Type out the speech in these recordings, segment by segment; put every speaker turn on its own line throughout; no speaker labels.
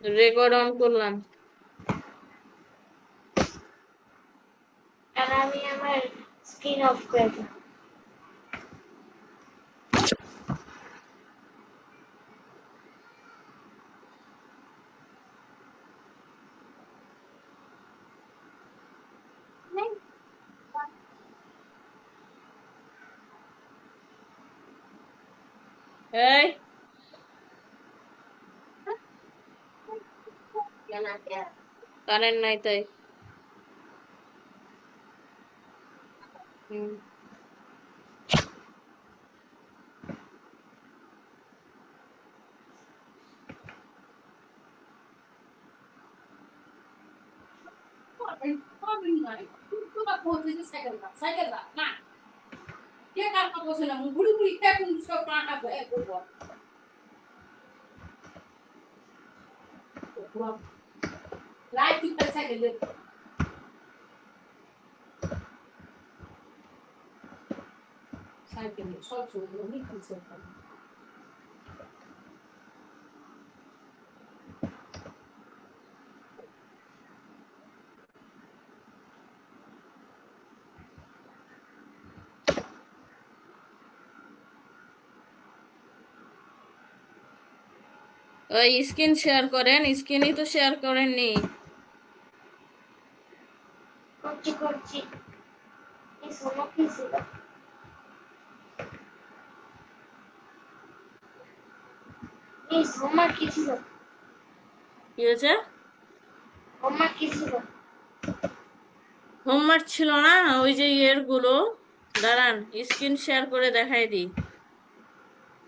Record on করলাম।
আর আমি আমার স্ক্রিন অফ করে দিই।
এই কারেন্ট নাই তাই। হুম। ওই স্ক্রিন শেয়ার করেন, স্ক্রিনই তো শেয়ার করেননি।
করছি করছি। এই সোনা কি ছিল? এই হোমওয়ার্ক কি ছিল?
কি হয়েছে?
হোমওয়ার্ক কি ছিল?
হোমওয়ার্ক ছিল না, ওই যে ইয়ের গুলো। দাঁড়ান, স্ক্রিন শেয়ার করে দেখাই দিই।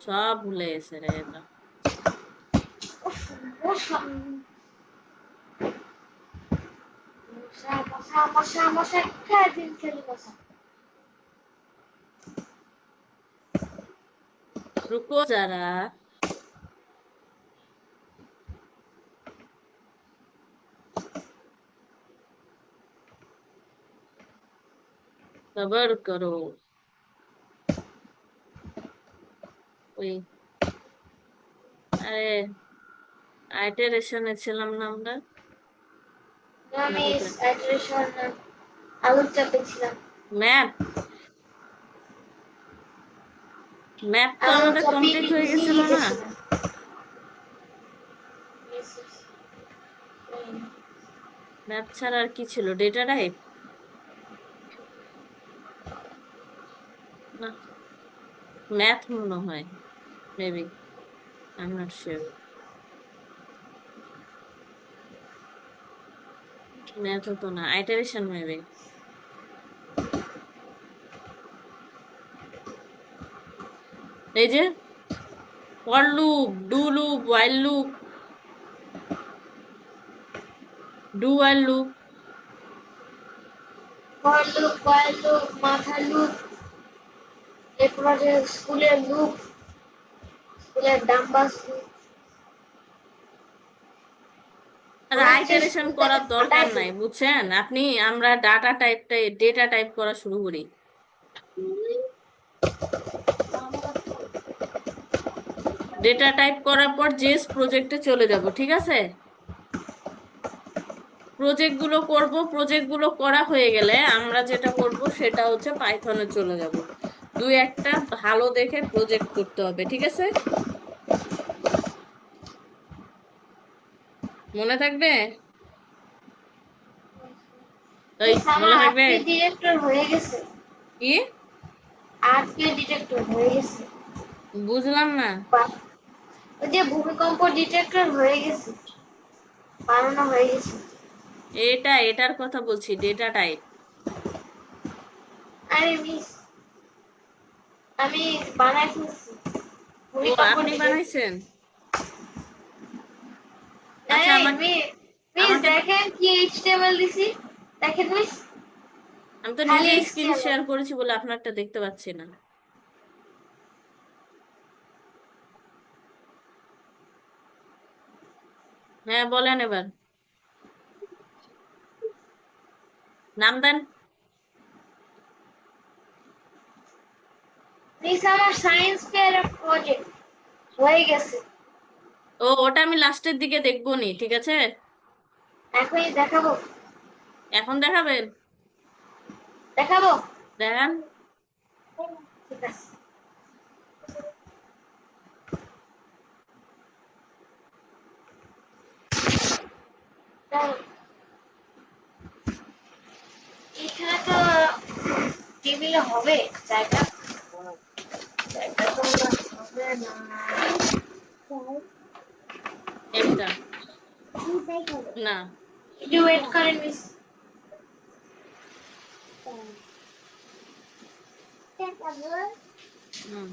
সব ভুলে গেছে রে এটা।
উফ, মশা মশা মশা মশা মশা দিন খেলি মশা।
রুকো যারা। সবার করো। ওই, আরে আইটারেশনে ছিলাম না আমরা? না
আমি
কোথায়?
স্যাচুরেশন আলুর চাপে ছিলাম।
ম্যাপ। ম্যাপ তো
আলুর
আমাদের
চাপে
কমপ্লিট হয়ে গেছিল
ইজিলিতে
না?
ছিলাম।
ম্যাপ ছাড়া আর কি ছিল? ডেটা টাইপ না, ম্যাথ মনে হয়, maybe, I am not sure. Math হতো না, আইটারেশন মেবি। এই যে for loop, do loop, while loop, do while loop.
For loop, while loop, মাথার লুপ, এরপর আছে স্কুলের লুপ, স্কুলের ডাম্বাস লুপ।
আর
মনে হচ্ছে
আইটারেশন
স্কুল থেকে
করার দরকার
ফাটাই
নাই,
দেবে।
বুঝছেন আপনি? আমরা ডাটা টাইপটাই, ডেটা টাইপ করা শুরু করি। ডেটা টাইপ করার পর জেস প্রজেক্টে চলে যাব, ঠিক আছে? প্রজেক্ট গুলো করব, প্রজেক্ট গুলো করা হয়ে গেলে আমরা যেটা করব সেটা হচ্ছে পাইথনে চলে যাব। দুই একটা ভালো দেখে প্রজেক্ট করতে হবে, ঠিক আছে? মনে থাকবে? এই
মিস আমার
মনে থাকবে?
আজকে ডিরেক্টর হয়ে গেছে।
কি?
আজকে ডিটেক্টর হয়ে গেছে।
বুঝলাম না।
বাহ! ওই যে ভূমিকম্প ডিটেক্টর হয়ে গেছে, বানানো হয়ে গেছে।
এটার কথা বলছি, ডেটা টাইপ।
আরে মিস, আমি বানাই ফেলছি
ও,
ভূমিকম্প
আপনি
ডিটেক্টর।
বানাইছেন? আচ্ছা,
এই মিস
আমাকে তো,
দেখেন কি এইচটিএমএল দিছি, দেখেন মিস,
আমি তো
খালি
নিজে স্ক্রিন
এইচটিএমএল।
শেয়ার করেছি বলে আপনারটা দেখতে পাচ্ছি না। হ্যাঁ, বলেন এবার, নাম দেন।
মিস আমার সায়েন্স ফেয়ার প্রজেক্ট হয়ে গেছে।
ওটা আমি লাস্টের দিকে দেখবো নি, ঠিক আছে?
এখনই দেখাবো।
এখন দেখাবেন?
দেখাবো।
দেখান।
ঠিক আছে। দাঁড়াও, এখানে তো টেবিলে হবে জায়গা, জায়গা তো হবে না।
একটা না।
একটু ওয়েট করেন মিস।
হুম।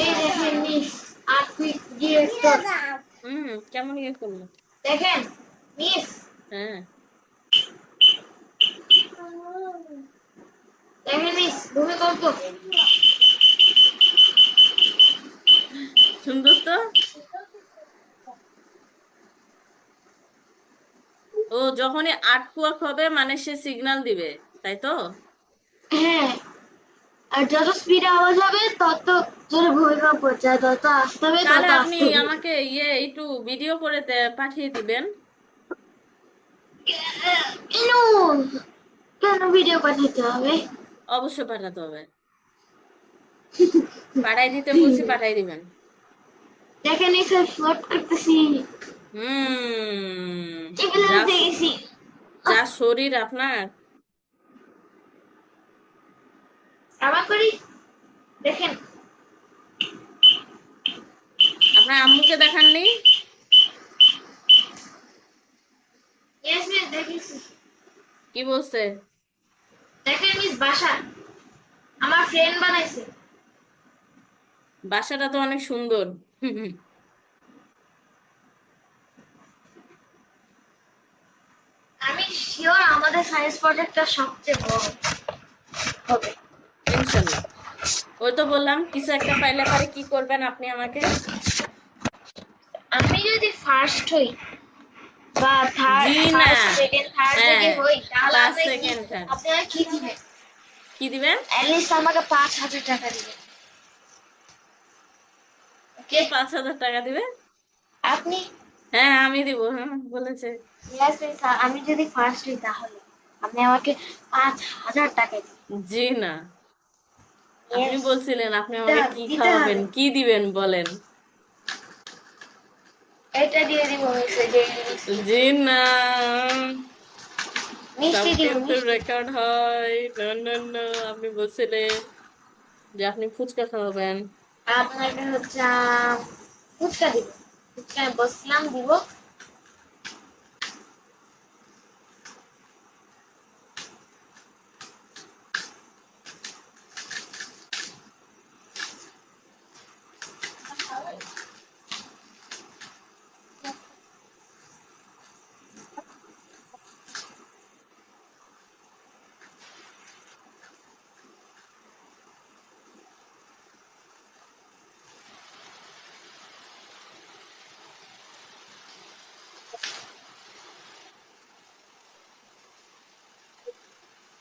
এই দেখেন মিস, আপনি ডিরেক্টর।
হুম, কেমন ইয়ে করলো?
দেখেন মিস,
হ্যাঁ,
দেখেন মিস ভূমিকম্প।
সুন্দর তো। ও যখনই আর্টওয়ার্ক হবে মানে সে সিগন্যাল দিবে, তাই তো?
হ্যাঁ, আর যত স্পিডে আওয়াজ হবে তত জোরে ভূমিকম্প, যায় তত আসতে হবে
তাহলে
তত
আপনি
আসতে হবে।
আমাকে একটু ভিডিও করে পাঠিয়ে দিবেন।
কেন, কেন ভিডিও পাঠাতে হবে?
অবশ্যই পাঠাতে হবে। পাঠাই দিতে বলছি, পাঠাই দিবেন।
দেখেন এই স্যার ফ্লোট করতেছি,
হুম।
টেবিলে
যা
উঠে গেছি।
যা শরীর আপনার।
আবার করি, দেখেন।
আপনার আম্মুকে দেখাননি?
ইয়েস মিস দেখেছি।
কি বলছে?
দেখেন মিস বাসা আমার ফ্রেন্ড বানাইছে।
বাসাটা তো অনেক সুন্দর।
আমি শিওর আমাদের সায়েন্স প্রজেক্টটা সবচেয়ে বড় হবে।
ইনশাল্লাহ। ওই তো বললাম, কিছু একটা পাইলে পারে কি করবেন আপনি আমাকে?
আমি যদি ফার্স্ট হই বা
জি
থার্ড,
না।
ফার্স্ট সেকেন্ড থার্ড
হ্যাঁ,
যদি হই তাহলে
ফার্স্ট
আপনি কি,
সেকেন্ড থার্ড।
আপনারা কি দিবেন?
কি দিবেন?
অ্যাটলিস্ট আমাকে 5,000 টাকা দিবেন।
কে
ওকে,
5,000 টাকা দিবে?
আপনি।
হ্যাঁ, আমি দিব, হ্যাঁ বলেছে।
ইয়েস মিস, আমি যদি ফার্স্ট হই তাহলে আপনি আমাকে 5,000 টাকা দিবেন।
জি না। আপনি
ইয়েস,
বলছিলেন আপনি
দিতে
আমাকে
হবে
কি
দিতে
খাওয়াবেন,
হবে।
কি দিবেন বলেন।
এটা দিয়ে দিব মিস, এই যে মিষ্টি
জি না। সব
মিষ্টি দিব
কিন্তু
মিষ্টি।
রেকর্ড হয়। না না না, আপনি বলছিলেন যে আপনি ফুচকা খাওয়াবেন।
আপনাকে হচ্ছে ফুচকা দিব, ফুচকা বসলাম দিব।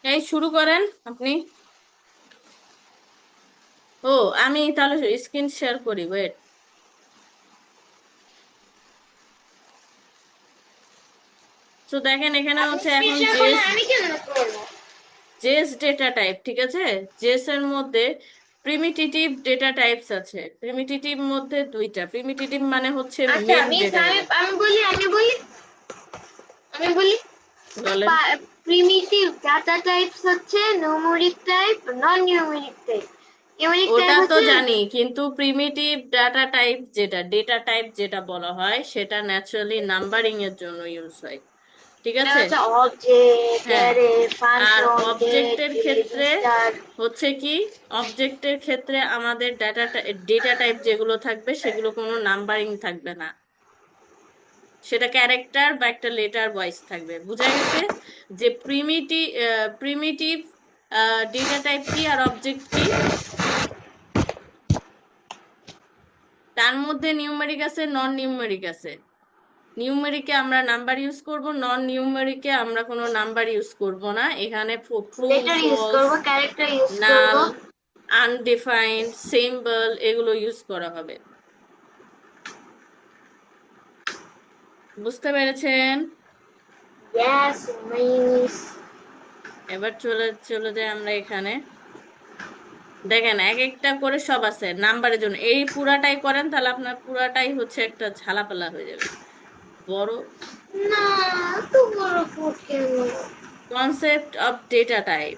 এই শুরু করেন আপনি। ও, আমি তাহলে স্ক্রিন শেয়ার করি, ওয়েট। তো দেখেন এখানে
আপনি
হচ্ছে
স্ক্রিন
এখন
শেয়ার করলে
জেস
আমি কেন করবো?
জেস ডেটা টাইপ, ঠিক আছে? জেস এর মধ্যে প্রিমিটিভ ডেটা টাইপস আছে। প্রিমিটিভ মধ্যে দুইটা। প্রিমিটিভ মানে হচ্ছে
আচ্ছা
মেন
মিস,
ডেটাগুলো।
আমি বলি
বলেন।
প্রিমিটিভ ডাটা টাইপস হচ্ছে নিউমেরিক টাইপ, নন নিউমেরিক টাইপ। নিউমেরিক
ওটা
টাইপ
তো
হচ্ছে,
জানি, কিন্তু প্রিমিটিভ ডাটা টাইপ যেটা, ডেটা টাইপ যেটা বলা হয় সেটা ন্যাচারালি নাম্বারিং এর জন্য ইউজ হয়, ঠিক
এটা
আছে?
হচ্ছে অবজেক্ট,
হ্যাঁ।
অ্যারে,
আর
ফাংশন, গেট,
অবজেক্টের ক্ষেত্রে
রেজিস্টার।
হচ্ছে কি, অবজেক্টের ক্ষেত্রে আমাদের ডেটা টাইপ যেগুলো থাকবে সেগুলো কোনো নাম্বারিং থাকবে না। সেটা ক্যারেক্টার বা একটা লেটার ওয়াইজ থাকবে, বুঝা গেছে? যে প্রিমিটিভ ডেটা টাইপ কি আর অবজেক্ট কি। তার মধ্যে নিউমেরিক আছে, নন নিউমেরিক আছে। নিউমেরিকে আমরা নাম্বার ইউজ করব, নন নিউমেরিকে আমরা কোনো নাম্বার ইউজ করব না। এখানে ট্রু,
লেটার ইউজ
ফলস,
করব, ক্যারেক্টার ইউজ করব।
নাল, আনডিফাইন্ড, সিম্বল এগুলো ইউজ করা হবে। বুঝতে পেরেছেন?
Yes miss.
এবার চলে চলে যাই আমরা এখানে। দেখেন এক একটা করে সব আছে নাম্বারের জন্য। এই পুরাটাই করেন তাহলে আপনার পুরাটাই হচ্ছে একটা ঝালাপালা হয়ে যাবে। বড়
না, তো বড় কোড কেন?
Concept of data type.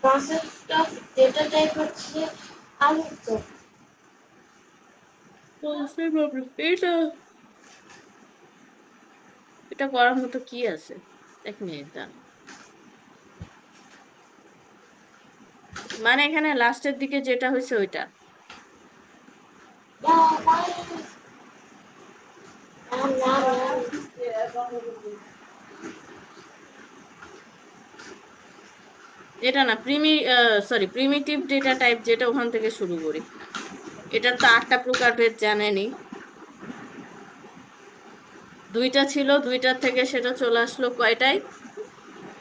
Concept of data type হচ্ছে আলোচ্য।
কনসেপ্ট অফ এটা এটা করার মতো কি আছে? এক মিনিট দাঁড়ান। মানে এখানে লাস্টের দিকে যেটা হয়েছে ওইটা।
না, না, না, না।
এটা না প্রিমিটিভ ডেটা টাইপ, যেটা ওখান থেকে শুরু করি। এটা তো 8টা প্রকারভেদ জানেনই। দুইটা ছিল, দুইটার থেকে সেটা চলে আসলো কয়টায়?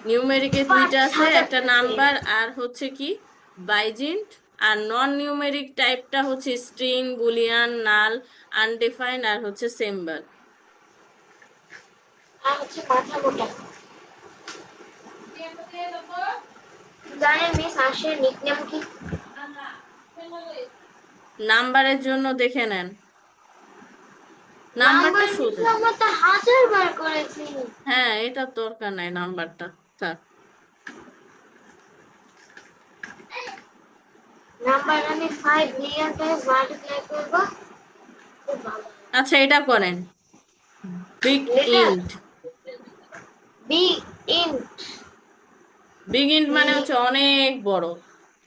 নিউমেরিকে দুইটা আছে, একটা
5000
নাম্বার আর হচ্ছে কি বাইজিন্ট। আর নন নিউমেরিক টাইপটা হচ্ছে স্ট্রিং, বুলিয়ান, নাল, আনডিফাইন্ড আর হচ্ছে সিম্বল।
আর হচ্ছে মাথা মোটা। জানেন মিস আশির নিকনেম কি?
নাম্বারের জন্য দেখে নেন, নাম্বারটা
নাম্বার কিন্তু
সোজা।
আমরা তো 1000 বার করেছি।
হ্যাঁ, এটা দরকার নাই নাম্বারটা, থাক।
নাম্বার আমি 5 বিলিয়ন টাইমস মাল্টিপ্লাই করব। খুব ভালো।
আচ্ছা, এটা করেন big
letter
int.
B in
big int
B.
মানে হচ্ছে অনেক বড়,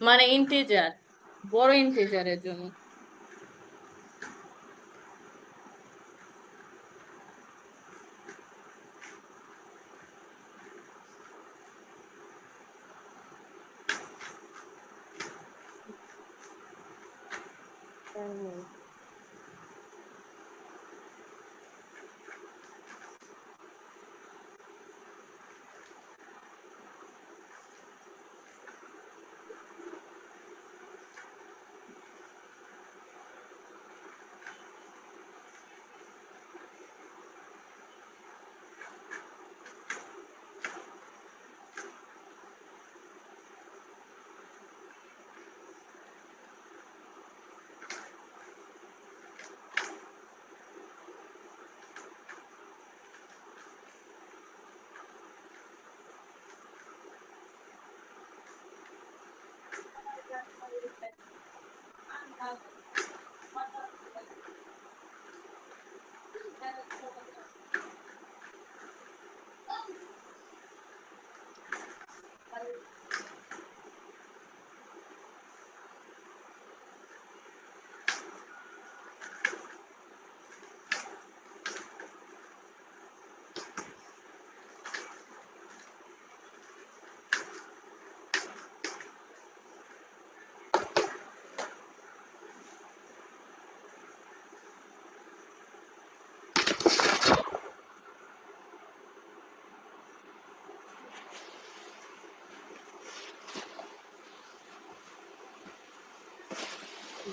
মানে ইন্টিজার, বড় ইন্টিজারের জন্য।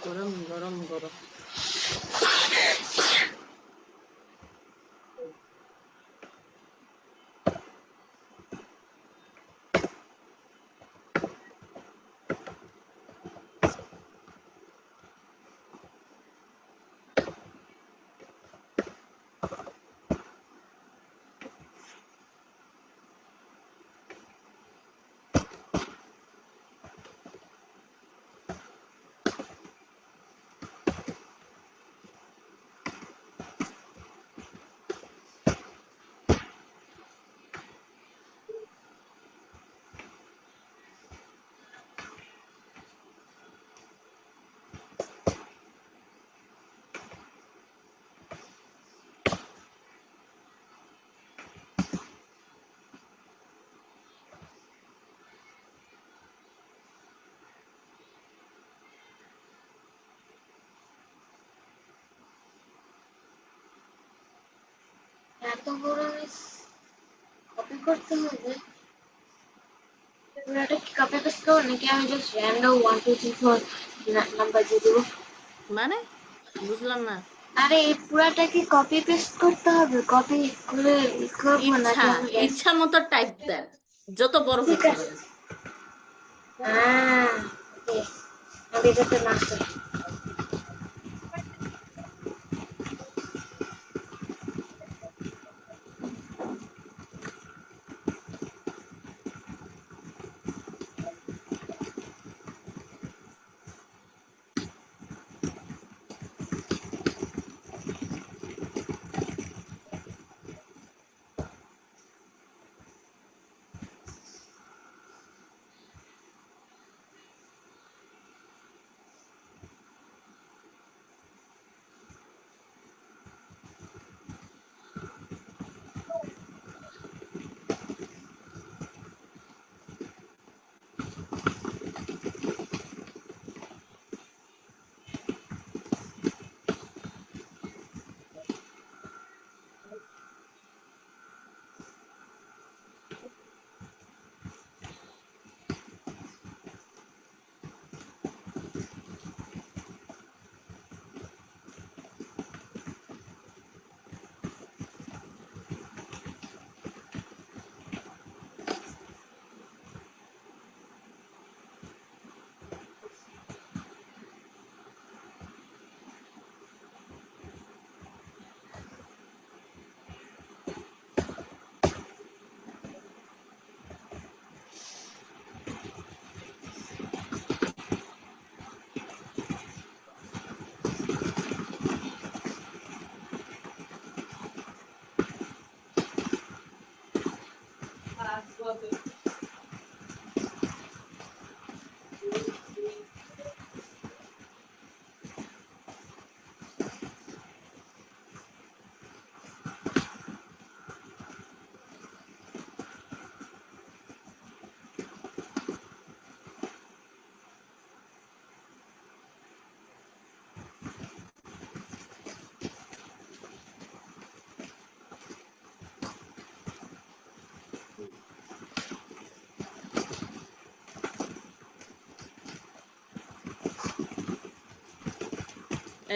গরম গরম গরম।
এত বড় কপি করতে হবে? পুরাটা কি কপি পেস্ট করবো নাকি আমি জাস্ট র্যান্ডম 1 2 3 4 নাম্বার দিয়ে দেবো?
মানে বুঝলাম না।
আরে এই পুরাটা কি কপি পেস্ট করতে হবে? কপি করে করবো
ইচ্ছা
নাকি আমি
ইচ্ছা মতো টাইপ দেন, যত বড়
ঠিক
করতে
আছে।
পারেন।
হ্যাঁ, ওকে। আমি যাতে না করি।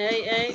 এই এই,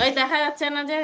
ওই দেখা যাচ্ছে না যে।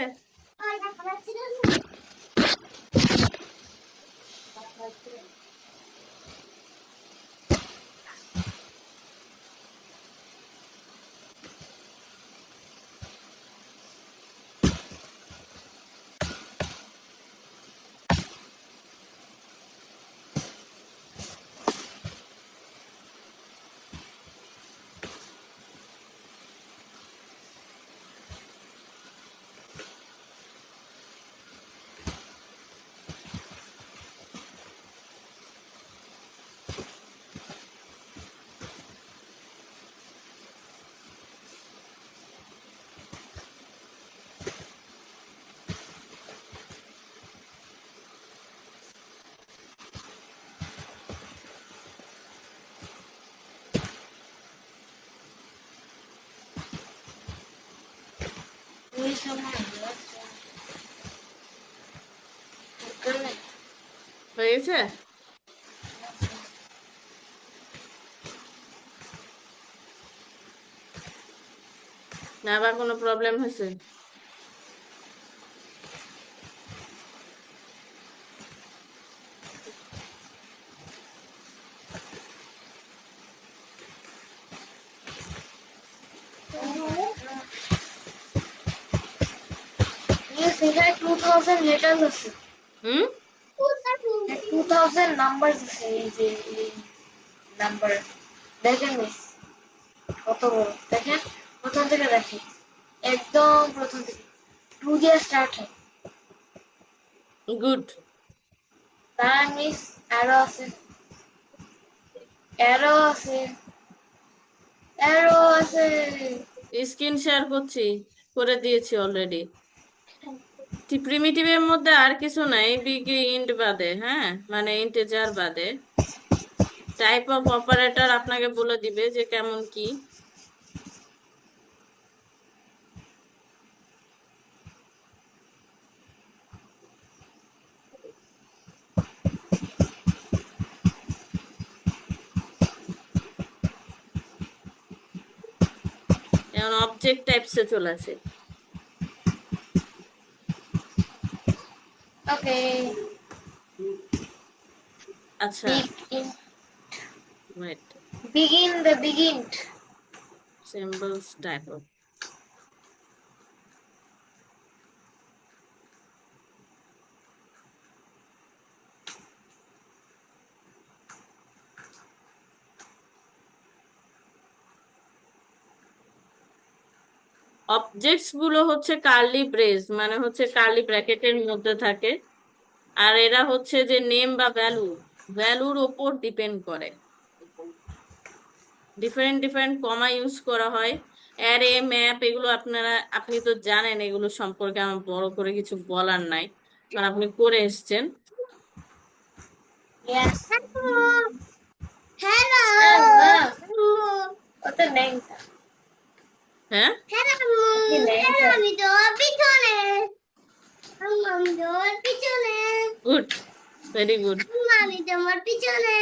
এই সময়
হয়ে গেছে। না আবার কোনো প্রবলেম হয়েছে?
মিস এখানে 2000 লেটার্স আছে,
হুম
2000 নাম্বার আছে, এই যে নাম্বার দেখেন মিস কত বড়, দেখেন প্রথম থেকে দেখেন, একদম প্রথম থেকে 2 দিয়ে স্টার্ট হয়।
গুড।
তার মিস অ্যারো আছে, অ্যারো আছে, অ্যারো আছে।
স্ক্রিন শেয়ার করছি, করে দিয়েছি অলরেডি। প্রিমিটিভের মধ্যে আর কিছু নাই, বিগ ইন্ট বাদে, হ্যাঁ মানে ইন্টিজার বাদে। টাইপ অফ অপারেটর আপনাকে বলে দিবে যে কেমন কি। এখন অবজেক্ট টাইপসে চলে আসে।
ওকে,
আচ্ছা,
big in,
wait,
begin the begin.
Symbols type of objects গুলো হচ্ছে কার্লি ব্রেস, মানে হচ্ছে কার্লি ব্র্যাকেটের মধ্যে থাকে। আর এরা হচ্ছে যে নেম বা ভ্যালু, ভ্যালুর ওপর ডিপেন্ড করে। ডিফারেন্ট ডিফারেন্ট কমা ইউজ করা হয়। অ্যারে, ম্যাপ, এগুলো আপনি তো জানেন, এগুলো সম্পর্কে আমার বড় করে কিছু বলার নাই, কারণ আপনি করে এসেছেন।
Yes,
hello.
আল্লাহ ওটা নেই,
হ্যাঁ,
আপনি নেই।
আমি তোর পিছনে, আমি তোমার পিছনে। Good, very good. আমি তোমার পিছনে।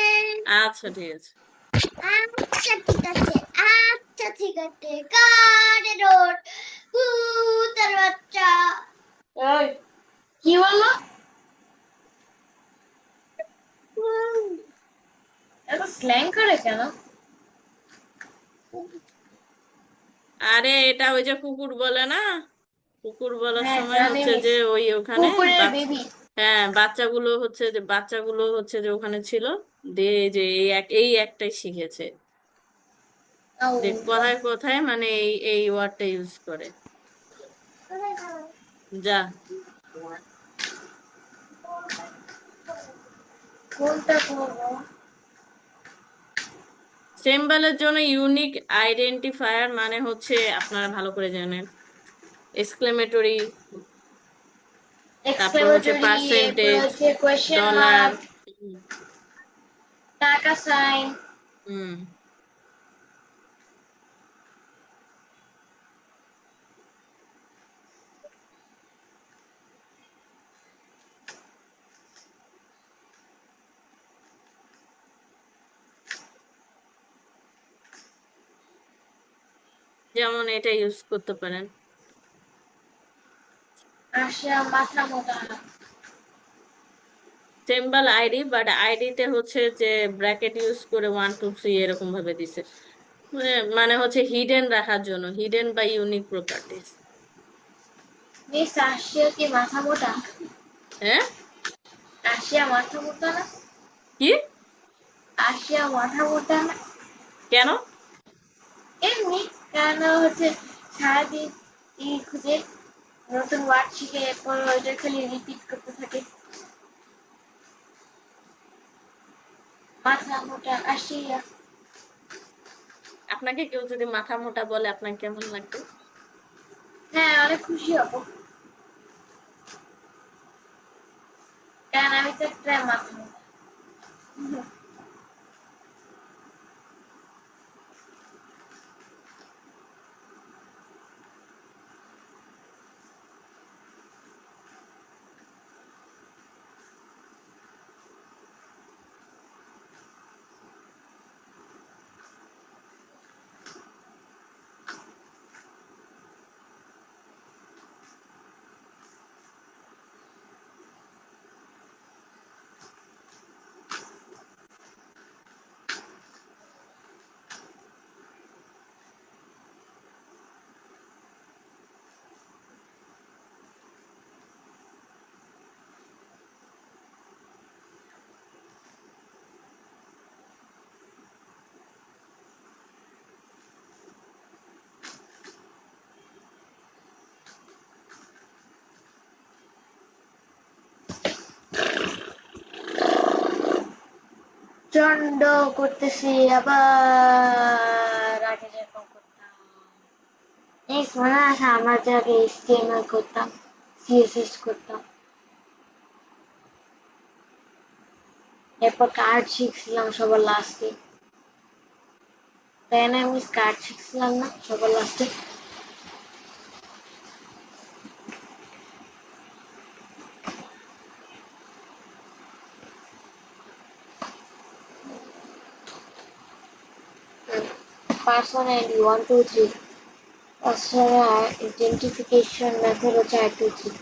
আচ্ছা ঠিক আছে। আচ্ছা ঠিক আছে, আচ্ছা ঠিক আছে, কারে রোড কুতার বাচ্চা। ওই,
কি বললো? এত স্ল্যাং করে কেন?
আরে এটা ওই যে কুকুর বলে না, কুকুর বলার
হ্যাঁ
সময়
জানি
হচ্ছে যে
মিস,
ওই ওখানে
কুকুরের
বাচ্চা,
বেবি।
হ্যাঁ বাচ্চাগুলো হচ্ছে যে ওখানে ছিল, দিয়ে যে এই একটাই শিখেছে, যে কোথায় কোথায় মানে এই ওয়ার্ডটা ইউজ করে। যা,
কোনটা করবো?
সিম্বলের জন্য ইউনিক আইডেন্টিফায়ার মানে হচ্ছে, আপনারা ভালো করে জানেন, এক্সক্লেমেটরি, তারপর হচ্ছে
এক্সক্লেমেটরি, এরপর
পার্সেন্টেজ,
হচ্ছে কোয়েশ্চেন
ডলার।
মার্ক, টাকা সাইন।
হুম, যেমন এটা ইউজ করতে পারেন।
আসিয়া মাথা মোটা।
সিম্বল আইডি, বাট আইডিতে হচ্ছে যে ব্র্যাকেট ইউজ করে 1 2 3 এরকম ভাবে দিছে, মানে হচ্ছে হিডেন রাখার জন্য, হিডেন বা ইউনিক প্রপার্টিজ।
মিস আসিয়া কি মাথা মোটা?
হ্যাঁ,
আসিয়া মাথা মোটা না?
কি,
আসিয়া মাথা মোটা না?
কেন?
এমনি, কারণ ও হচ্ছে সারাদিন খুঁজে নতুন ওয়ার্ড শিখে, এরপর ওইটা খালি রিপিট করতে থাকে। মাথা মোটা আসিয়া।
আপনাকে কেউ যদি মাথা মোটা বলে আপনার কেমন লাগবে?
হ্যাঁ, অনেক খুশি হব, কারণ আমি তো একটা মাথা মোটা। প্রচন্ড করতেছি, আবার আগে যেরকম করতাম। নেক্সট মনে আছে আমরা যে আগে HTML করতাম, CSS করতাম, এরপর কার্ড শিখছিলাম সবার লাস্টে, তাই না? আমি কার্ড শিখছিলাম না সবার লাস্টে? পার্সন আইডি 1 2 3, তাছাড়া আইডেন্টিফিকেশন মেথড হচ্ছে 1 2 3।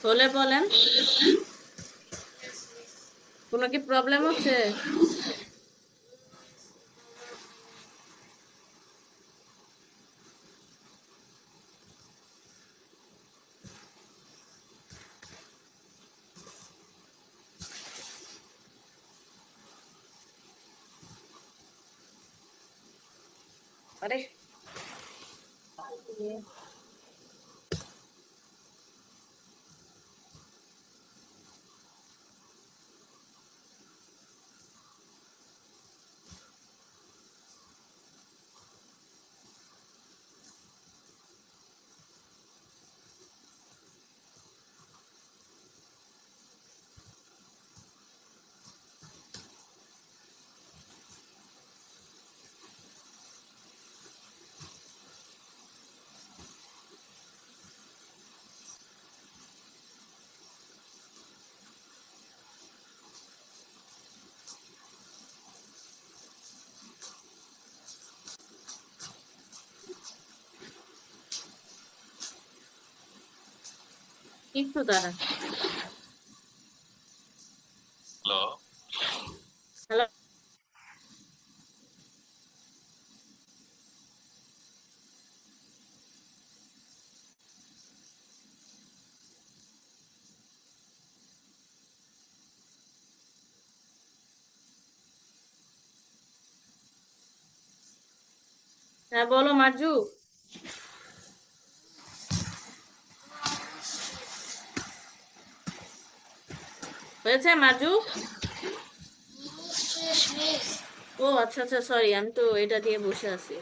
হলে বলেন, কোনো কি প্রবলেম হচ্ছে? আরে একটু দাঁড়ান।
হ্যালো।
হ্যালো। হ্যাঁ বলো মাজু। হয়েছে মাজু?
শেষ মিস।
ও আচ্ছা আচ্ছা, সরি, আমি তো এটা দিয়ে বসে আছি।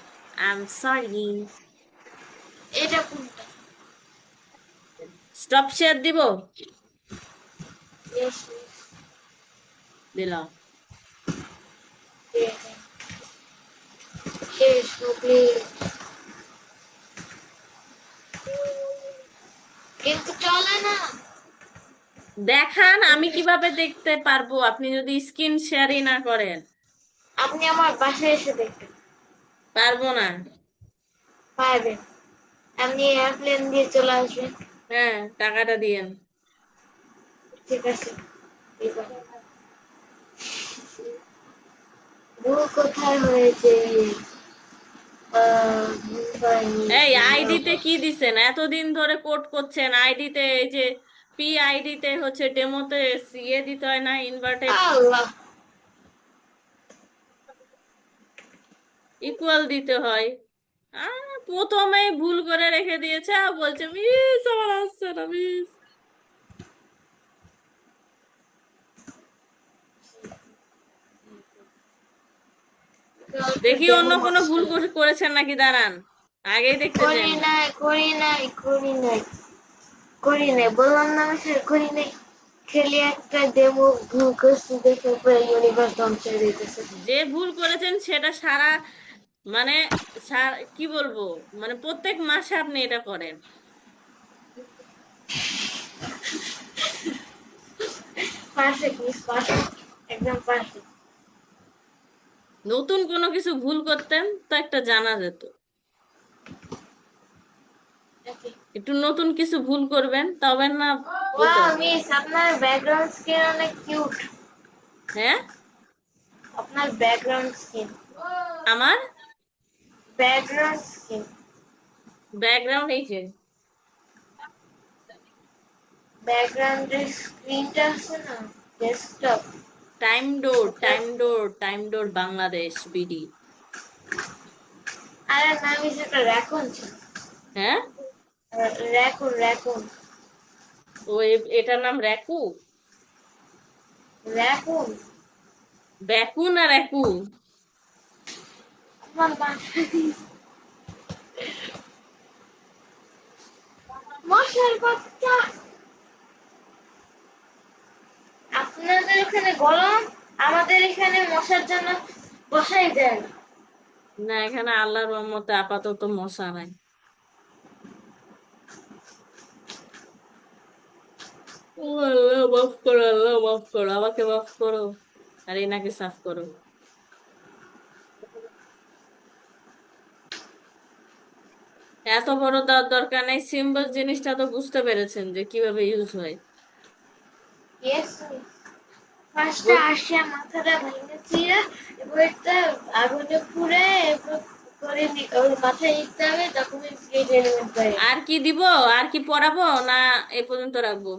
I am sorry.
এটা কোনটা?
স্টপ শেয়ার দিব।
Yes miss.
দিলাম।
শেষ প্লিজ। কিন্তু চলে না।
দেখান, আমি কিভাবে দেখতে পারবো আপনি যদি স্ক্রিন শেয়ারই না করেন?
আপনি আমার বাসায় এসে দেখবেন।
পারবো না।
পারবেন। আপনি এয়ারপ্লেন দিয়ে চলে আসবেন।
হ্যাঁ, টাকাটা দিয়েন।
ঠিক আছে। এবার ভুল কোথায় হয়েছে? ভুল হয়নি,
এই
ভুল
আইডিতে
হবে।
কি দিছেন? এতদিন ধরে কোড করছেন আইডিতে, এই যে পি আইডিতে হচ্ছে ডেমোতে ইয়ে দিতে হয় না, ইনভার্টেড
আল্লাহ।
ইকুয়াল দিতে হয়। প্রথমেই ভুল করে রেখে দিয়েছে আর বলছে মিস আমার আসছে না মিস। দেখি অন্য
ডেমো
কোনো ভুল
মাস্টার।
করেছেন নাকি, দাঁড়ান, আগেই দেখতে চাই
করি
আমরা।
নাই, করি নাই, করি নাই, করি নাই, বললাম না আমি স্যার করি নাই। খেলি একটা ডেমো ভুল করছি দেখে পুরো ইউনিভার্স ধ্বংস হয়ে যেতেছে।
যে ভুল করেছেন সেটা সারা, মানে কি বলবো, মানে প্রত্যেক মাসে আপনি এটা করেন।
পারফেক্ট মিস, পারফেক্ট, একদম পারফেক্ট।
নতুন কোনো কিছু ভুল করতেন তো একটা জানা যেত।
ওকে।
একটু নতুন কিছু ভুল করবেন তবে না বলতে
ওয়াও
পারবো।
মিস, আপনার ব্যাকগ্রাউন্ড স্কিন অনেক কিউট।
হ্যাঁ।
আপনার ব্যাকগ্রাউন্ড স্কিন,
আমার
ব্যাকগ্রাউন্ড স্কিন,
ব্যাকগ্রাউন্ড এই যে
ব্যাকগ্রাউন্ডের স্ক্রিনটা আছে না, ডেস্কটপ।
টাইম ডোর বাংলাদেশ বিডি।
আরে না মিস, একটা র্যাকুন ছিল।
হ্যাঁ।
র্যাকুন, র্যাকুন,
ও এটার নাম র্যাকু?
র্যাকুন।
ব্যাকু না র্যাকু?
আমার বাসায় মশার বাচ্চা। আপনাদের ওখানে গরম, আমাদের এখানে মশার জন্য বসাই যায় না।
না, এখানে আল্লাহর রহমতে আপাতত মশা নাই। ও আল্লাহ মাফ করো, আল্লাহ মাফ করো, আমাকে মাফ করো, আর এনাকে সাফ করো। এত বড় দেওয়ার দরকার নেই, সিম্বল জিনিসটা তো বুঝতে পেরেছেন যে কিভাবে ইউজ হয়।
ইয়েস ফার্স্টে আসিয়া মাথাটা ভেঙেছি, এবার একটা আগুনে পুড়ে এরপর করে ওর মাথায় নিতে হবে, তখন গ্রেড এলিমেন্ট পাই।
আর কি দিব? আর কি পড়াবো না এ পর্যন্ত রাখবো?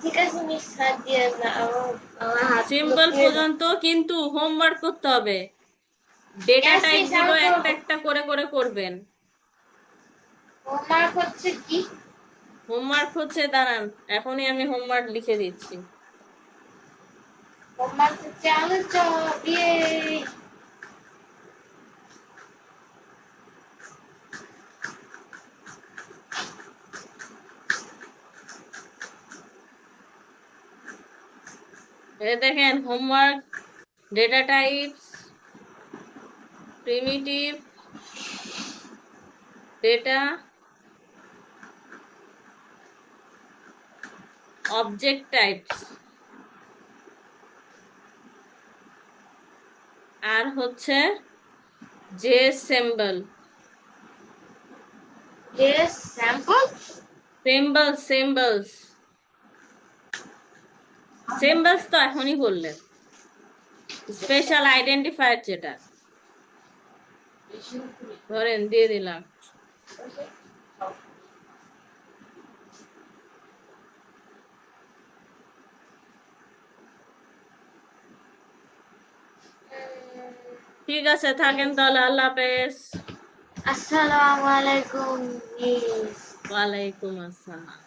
ঠিক আছে মিস, হাত দিয়ে না, আমার হাতগুলো
সিম্বল
পুড়ে
পর্যন্ত,
যাচ্ছে।
কিন্তু হোমওয়ার্ক করতে হবে। ডেটা
ইয়েস
টাইপ
মিস,
গুলো
আমি
একটা
করবো।
একটা করে করে করবেন।
হোমওয়ার্ক হচ্ছে কি?
হোমওয়ার্ক হচ্ছে, দাঁড়ান, এখনই আমি হোমওয়ার্ক লিখে দিচ্ছি।
হোমওয়ার্ক হচ্ছে আলু চপ, ইয়ে।
এই দেখেন homework: data types, primitive data, object types, আর হচ্ছে যে symbol.
Yes sample.
Symbols symbols তো এখনই বললেন। স্পেশাল আইডেন্টিফায়ার যেটা, ধরেন দিয়ে দিলাম। ঠিক আছে, থাকেন তাহলে, আল্লাহ হাফেজ।
আসসালামু আলাইকুম মিস।
ওয়ালাইকুম আসসালাম।